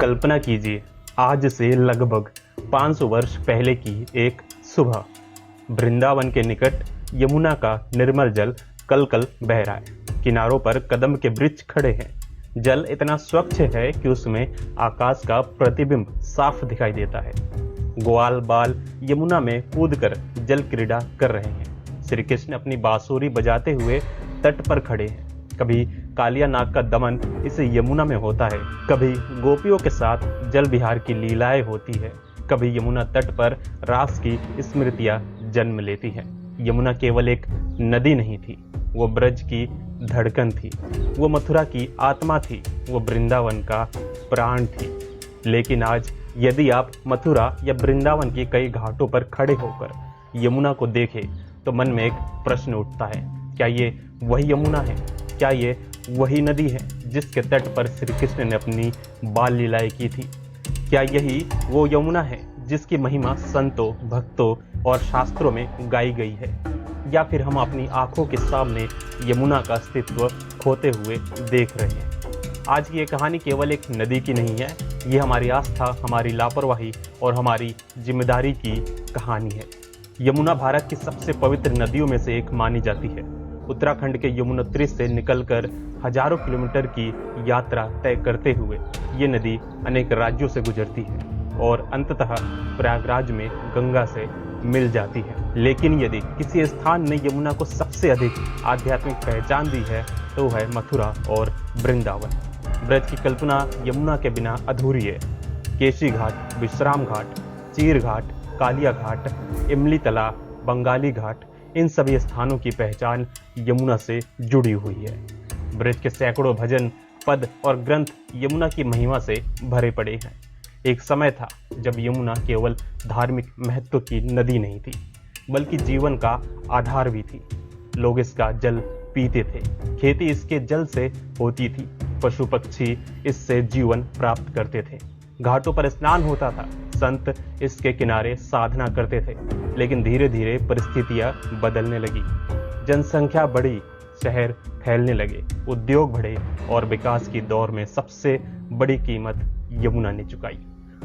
कल्पना कीजिए, आज से लगभग 500 वर्ष पहले की एक सुबह। वृंदावन के निकट यमुना का निर्मल जल कल कल बह रहा है। किनारों पर कदम के वृक्ष खड़े हैं। जल इतना स्वच्छ है कि उसमें आकाश का प्रतिबिंब साफ दिखाई देता है। ग्वाल बाल यमुना में कूदकर जल क्रीड़ा कर रहे हैं। श्री कृष्ण अपनी बांसुरी बजाते हुए तट पर खड़े हैं। कभी कालिया नाग का दमन इस यमुना में होता है, कभी गोपियों के साथ जल विहार की लीलाएं होती है, कभी यमुना तट पर रास की स्मृतियां जन्म लेती हैं। यमुना केवल एक नदी नहीं थी, वो ब्रज की धड़कन थी, वो मथुरा की आत्मा थी, वो वृंदावन का प्राण थी। लेकिन आज यदि आप मथुरा या वृंदावन के कई घाटों पर खड़े होकर यमुना को देखें तो मन में एक प्रश्न उठता है, क्या ये वही यमुना है? क्या ये वही नदी है जिसके तट पर श्री कृष्ण ने अपनी बाल लीलाएं की थी? क्या यही वो यमुना है जिसकी महिमा संतों, भक्तों और शास्त्रों में गाई गई है? या फिर हम अपनी आंखों के सामने यमुना का अस्तित्व खोते हुए देख रहे हैं? आज की ये कहानी केवल एक नदी की नहीं है, ये हमारी आस्था, हमारी लापरवाही और हमारी जिम्मेदारी की कहानी है। यमुना भारत की सबसे पवित्र नदियों में से एक मानी जाती है। उत्तराखंड के यमुनोत्री से निकलकर हजारों किलोमीटर की यात्रा तय करते हुए ये नदी अनेक राज्यों से गुजरती है और अंततः प्रयागराज में गंगा से मिल जाती है। लेकिन यदि किसी स्थान ने यमुना को सबसे अधिक आध्यात्मिक पहचान दी है तो है मथुरा और वृंदावन। ब्रज की कल्पना यमुना के बिना अधूरी है। केशी घाट, विश्राम घाट, चीर घाट, कालिया घाट, इमली तला, बंगाली घाट, इन सभी स्थानों की पहचान यमुना से जुड़ी हुई है। ब्रज के सैकड़ों भजन, पद और ग्रंथ यमुना की महिमा से भरे पड़े हैं। एक समय था जब यमुना केवल धार्मिक महत्व की नदी नहीं थी, बल्कि जीवन का आधार भी थी। लोग इसका जल पीते थे, खेती इसके जल से होती थी, पशु पक्षी इससे जीवन प्राप्त करते थे। घाटों पर स्नान होता था, संत इसके किनारे साधना करते थे। लेकिन धीरे धीरे परिस्थितियां बदलने लगी। जनसंख्या बढ़ी, शहर फैलने लगे, उद्योग बढ़े और विकास की दौर में सबसे बड़ी कीमत यमुना ने चुकाई।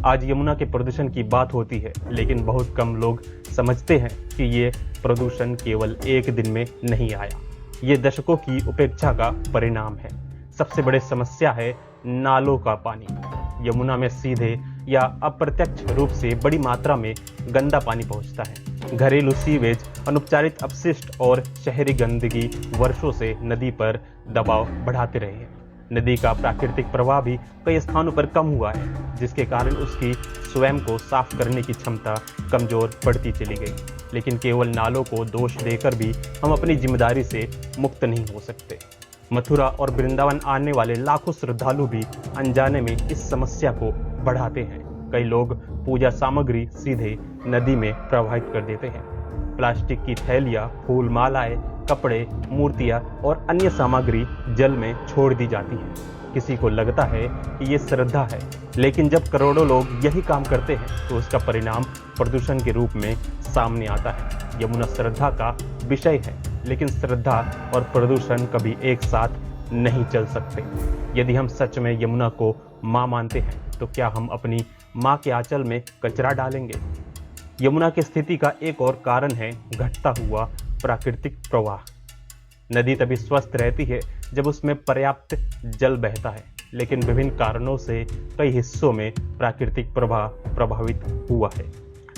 आज यमुना के प्रदूषण की बात होती है, लेकिन बहुत कम लोग समझते हैं कि ये प्रदूषण केवल एक दिन में नहीं आया, ये दशकों की उपेक्षा का परिणाम है। सबसे बड़ी समस्या है नालों का पानी। यमुना में सीधे या अप्रत्यक्ष रूप से बड़ी मात्रा में गंदा पानी पहुंचता है। घरेलू सीवेज, अनुपचारित अपशिष्ट और शहरी गंदगी वर्षों से नदी पर दबाव बढ़ाते रहे हैं। नदी का प्राकृतिक प्रवाह भी कई स्थानों पर कम हुआ है, जिसके कारण उसकी स्वयं को साफ करने की क्षमता कमजोर पड़ती चली गई। लेकिन केवल नालों को दोष देकर भी हम अपनी जिम्मेदारी से मुक्त नहीं हो सकते। मथुरा और वृंदावन आने वाले लाखों श्रद्धालु भी अनजाने में इस समस्या को बढ़ाते हैं। कई लोग पूजा सामग्री सीधे नदी में प्रवाहित कर देते हैं। प्लास्टिक की थैलियाँ, फूल मालाएं, कपड़े, मूर्तियाँ और अन्य सामग्री जल में छोड़ दी जाती है। किसी को लगता है कि ये श्रद्धा है, लेकिन जब करोड़ों लोग यही काम करते हैं तो उसका परिणाम प्रदूषण के रूप में सामने आता है। यमुना श्रद्धा का विषय है, लेकिन श्रद्धा और प्रदूषण कभी एक साथ नहीं चल सकते। यदि हम सच में यमुना को माँ मानते हैं तो क्या हम अपनी माँ के आंचल में कचरा डालेंगे? यमुना की स्थिति का एक और कारण है घटता हुआ प्राकृतिक प्रवाह। नदी तभी स्वस्थ रहती है जब उसमें पर्याप्त जल बहता है, लेकिन विभिन्न कारणों से कई हिस्सों में प्राकृतिक प्रवाह प्रभावित हुआ है।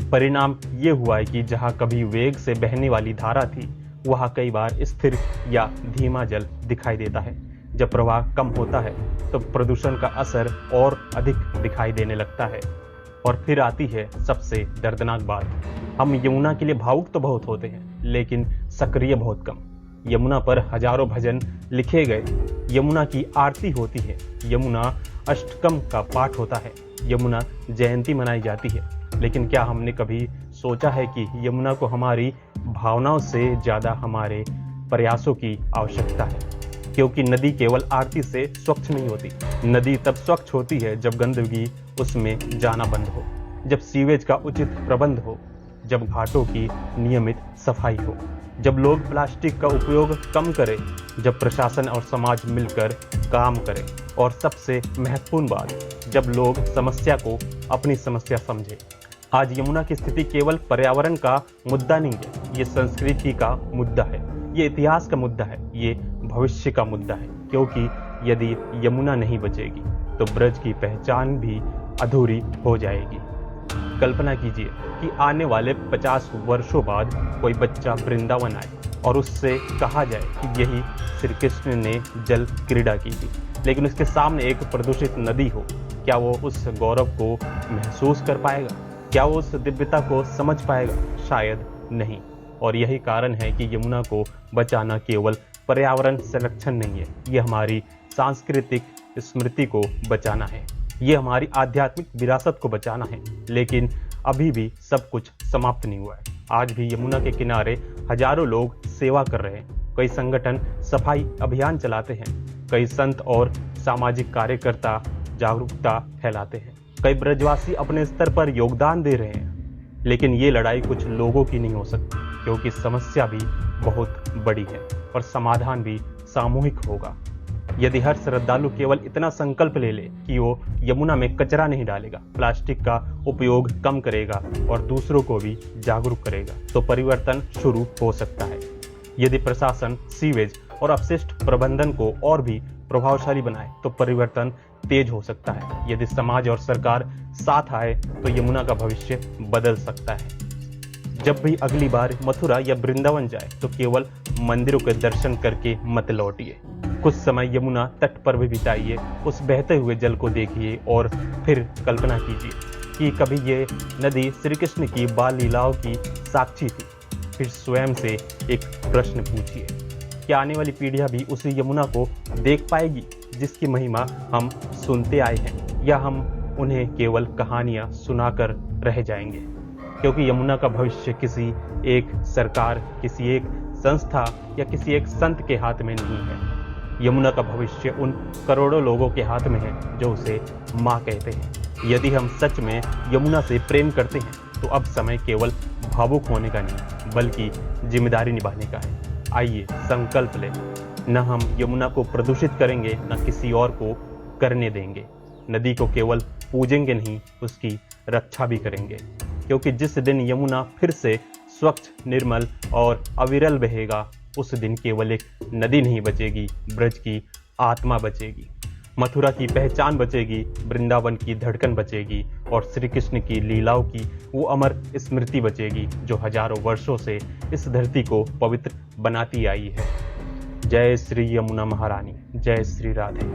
परिणाम ये हुआ है कि जहाँ कभी वेग से बहने वाली धारा थी, वहाँ कई बार स्थिर या धीमा जल दिखाई देता है। जब प्रवाह कम होता है तो प्रदूषण का असर और अधिक दिखाई देने लगता है। और फिर आती है सबसे दर्दनाक बात, हम यमुना के लिए भावुक तो बहुत होते हैं, लेकिन सक्रिय बहुत कम। यमुना पर हजारों भजन लिखे गए, यमुना की आरती होती है, यमुना अष्टकम का पाठ होता है, यमुना जयंती मनाई जाती है। लेकिन क्या हमने कभी सोचा है कि यमुना को हमारी भावनाओं से ज़्यादा हमारे प्रयासों की आवश्यकता है? क्योंकि नदी केवल आरती से स्वच्छ नहीं होती। नदी तब स्वच्छ होती है जब गंदगी उसमें जाना बंद हो, जब सीवेज का उचित प्रबंध हो, जब घाटों की नियमित सफाई हो। जब लोग प्लास्टिक का उपयोग कम करें, जब प्रशासन और समाज मिलकर काम करें, और सबसे महत्वपूर्ण बात, जब लोग समस्या को अपनी समस्या समझें। आज यमुना की स्थिति केवल पर्यावरण का मुद्दा नहीं है, ये संस्कृति का मुद्दा है, ये इतिहास का मुद्दा है, ये भविष्य का मुद्दा है। क्योंकि यदि यमुना नहीं बचेगी तो ब्रज की पहचान भी अधूरी हो जाएगी। कल्पना कीजिए कि आने वाले 50 वर्षों बाद कोई बच्चा वृंदावन आए और उससे कहा जाए कि यही श्री कृष्ण ने जल क्रीड़ा की थी, लेकिन उसके सामने एक प्रदूषित नदी हो। क्या वो उस गौरव को महसूस कर पाएगा? क्या वो उस दिव्यता को समझ पाएगा? शायद नहीं। और यही कारण है कि यमुना को बचाना केवल पर्यावरण संरक्षण नहीं है, ये हमारी सांस्कृतिक स्मृति को बचाना है, ये हमारी आध्यात्मिक विरासत को बचाना है। लेकिन अभी भी सब कुछ समाप्त नहीं हुआ है। आज भी यमुना के किनारे हजारों लोग सेवा कर रहे हैं, कई संगठन सफाई अभियान चलाते हैं, कई संत और सामाजिक कार्यकर्ता जागरूकता फैलाते हैं, कई ब्रजवासी अपने स्तर पर योगदान दे रहे हैं। लेकिन ये लड़ाई कुछ लोगों की नहीं हो सकती, क्योंकि समस्या भी बहुत बड़ी है और समाधान भी सामूहिक होगा। यदि हर श्रद्धालु केवल इतना संकल्प ले ले कि वो यमुना में कचरा नहीं डालेगा, प्लास्टिक का उपयोग कम करेगा और दूसरों को भी जागरूक करेगा, तो परिवर्तन शुरू हो सकता है। यदि प्रशासन सीवेज और अपशिष्ट प्रबंधन को और भी प्रभावशाली बनाए तो परिवर्तन तेज हो सकता है। यदि समाज और सरकार साथ आए तो यमुना का भविष्य बदल सकता है। जब भी अगली बार मथुरा या वृंदावन जाए तो केवल मंदिरों के दर्शन करके मत लौटिए। कुछ समय यमुना तट पर भी बिताइए, उस बहते हुए जल को देखिए और फिर कल्पना कीजिए कि कभी ये नदी श्री कृष्ण की बाल लीलाओं की साक्षी थी। फिर स्वयं से एक प्रश्न पूछिए, क्या आने वाली पीढ़ियां भी उसी यमुना को देख पाएगी जिसकी महिमा हम सुनते आए हैं, या हम उन्हें केवल कहानियां सुनाकर रह जाएंगे? क्योंकि यमुना का भविष्य किसी एक सरकार, किसी एक संस्था या किसी एक संत के हाथ में नहीं है। यमुना का भविष्य उन करोड़ों लोगों के हाथ में है जो उसे माँ कहते हैं। यदि हम सच में यमुना से प्रेम करते हैं तो अब समय केवल भावुक होने का नहीं, बल्कि जिम्मेदारी निभाने का है। आइए संकल्प लें, न हम यमुना को प्रदूषित करेंगे, न किसी और को करने देंगे। नदी को केवल पूजेंगे नहीं, उसकी रक्षा भी करेंगे। क्योंकि जिस दिन यमुना फिर से स्वच्छ, निर्मल और अविरल बहेगा, उस दिन केवल एक नदी नहीं बचेगी, ब्रज की आत्मा बचेगी, मथुरा की पहचान बचेगी, वृंदावन की धड़कन बचेगी और श्री कृष्ण की लीलाओं की वो अमर स्मृति बचेगी जो हजारों वर्षों से इस धरती को पवित्र बनाती आई है। जय श्री यमुना महारानी, जय श्री राधे।